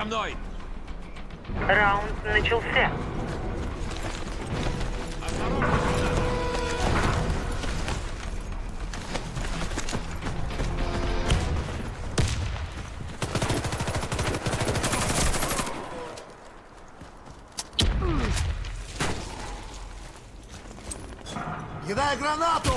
За мной! Раунд начался. Кидай гранату!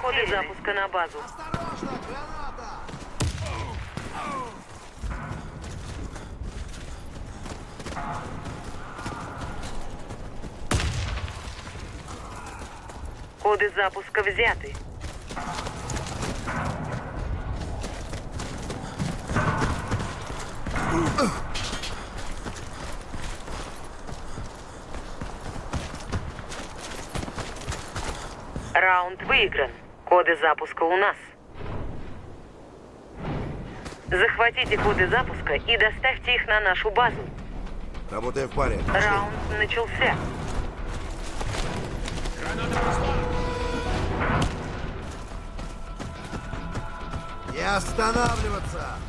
Коды запуска на базу. Осторожно, граната! Коды запуска взяты. Раунд выигран. Коды запуска у нас. Захватите коды запуска и доставьте их на нашу базу. Работаем в паре. Раунд начался. Не останавливаться!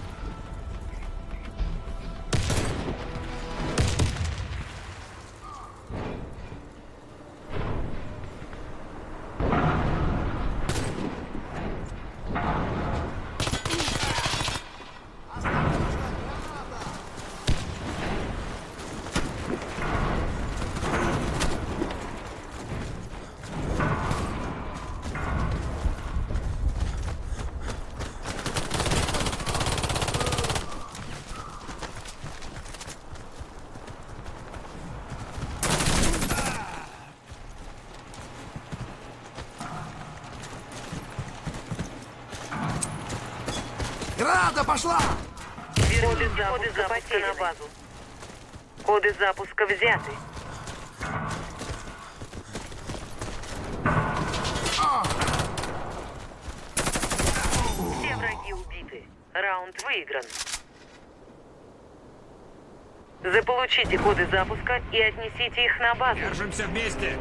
Граната пошла! Коды запуска на базу. Коды запуска взяты. Все враги убиты. Раунд выигран. Заполучите коды запуска и отнесите их на базу. Держимся вместе!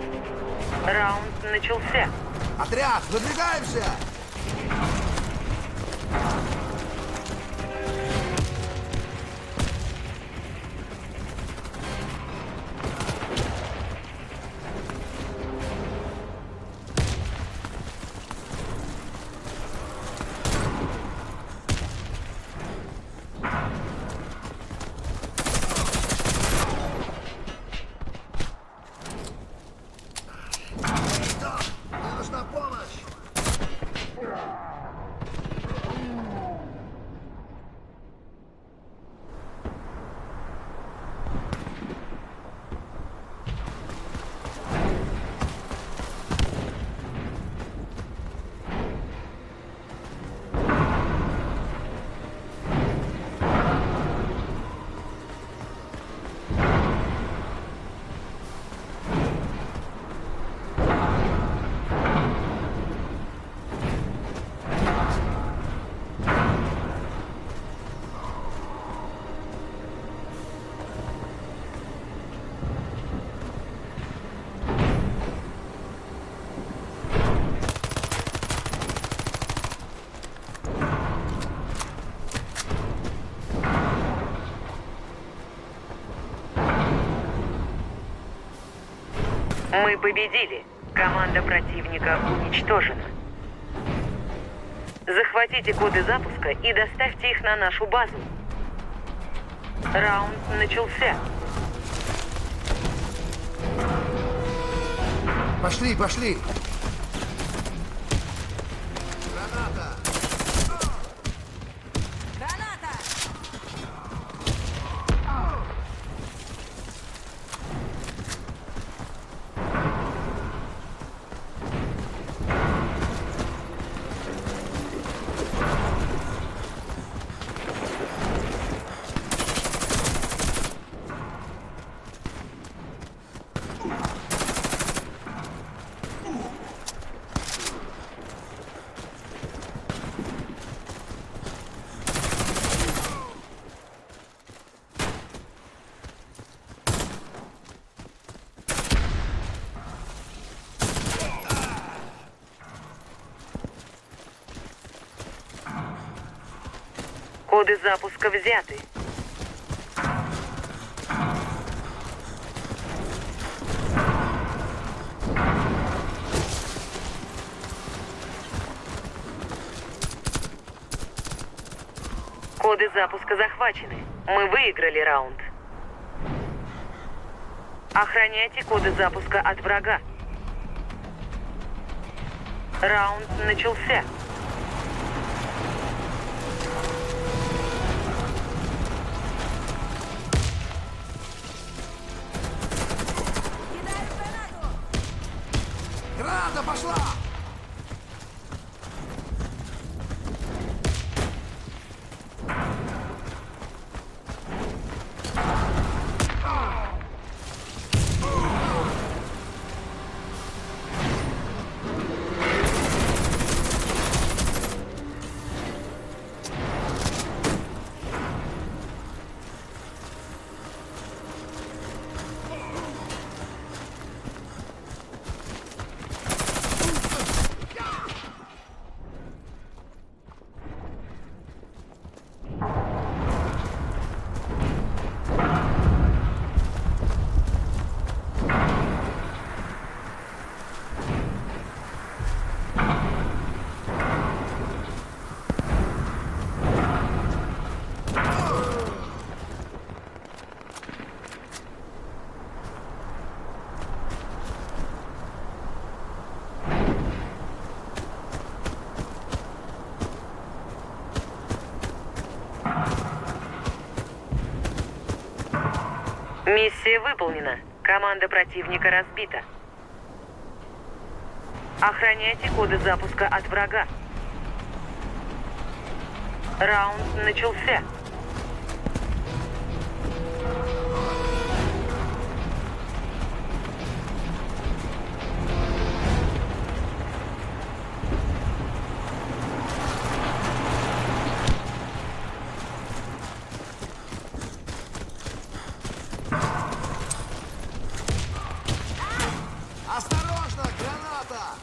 Раунд начался. Отряд, выдвигаемся! Мне нужна помощь! Мы победили. Команда противника уничтожена. Захватите коды запуска и доставьте их на нашу базу. Раунд начался. Пошли, пошли! Граната! Коды запуска взяты. Коды запуска захвачены. Мы выиграли раунд. Охраняйте коды запуска от врага. Раунд начался. Граната пошла! Миссия выполнена. Команда противника разбита. Охраняйте коды запуска от врага. Раунд начался. Осторожно, граната!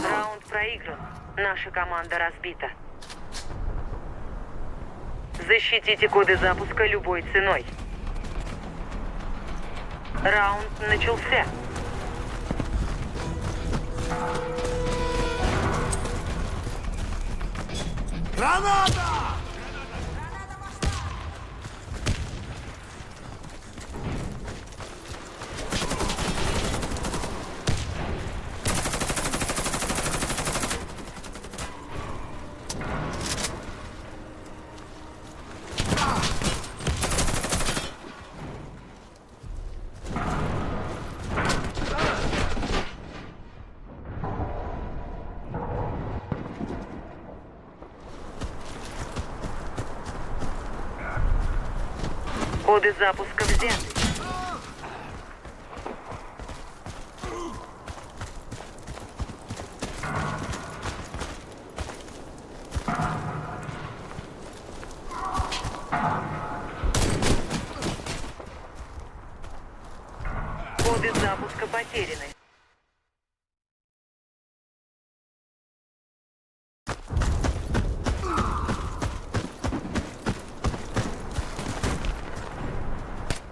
Раунд проигран. Наша команда разбита. Защитите коды запуска любой ценой. Раунд начался. Граната! Коды запуска взяты. Коды запуска потеряны.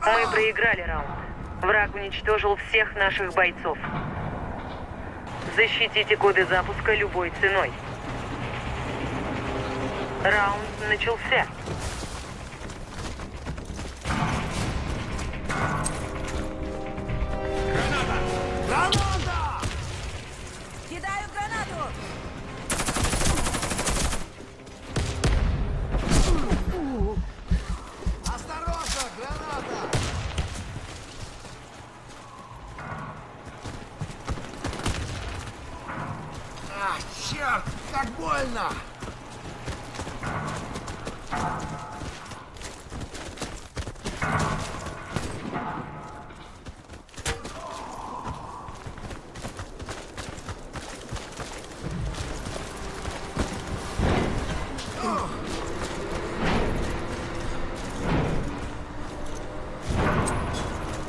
Мы проиграли раунд. Враг уничтожил всех наших бойцов. Защитите коды запуска любой ценой. Раунд начался. Граната! Кидаю гранату! Осторожно, граната! больно!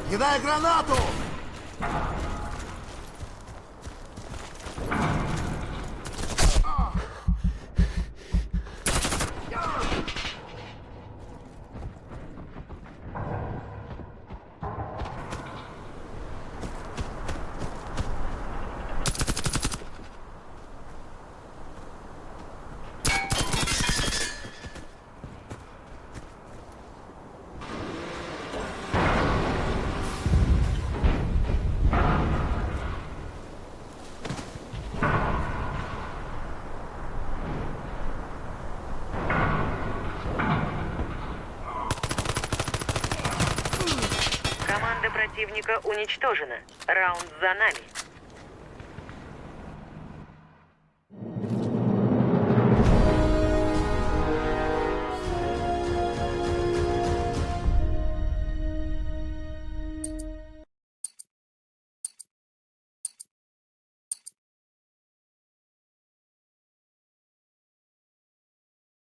Кидай гранату! Команда противника уничтожена. Раунд за нами.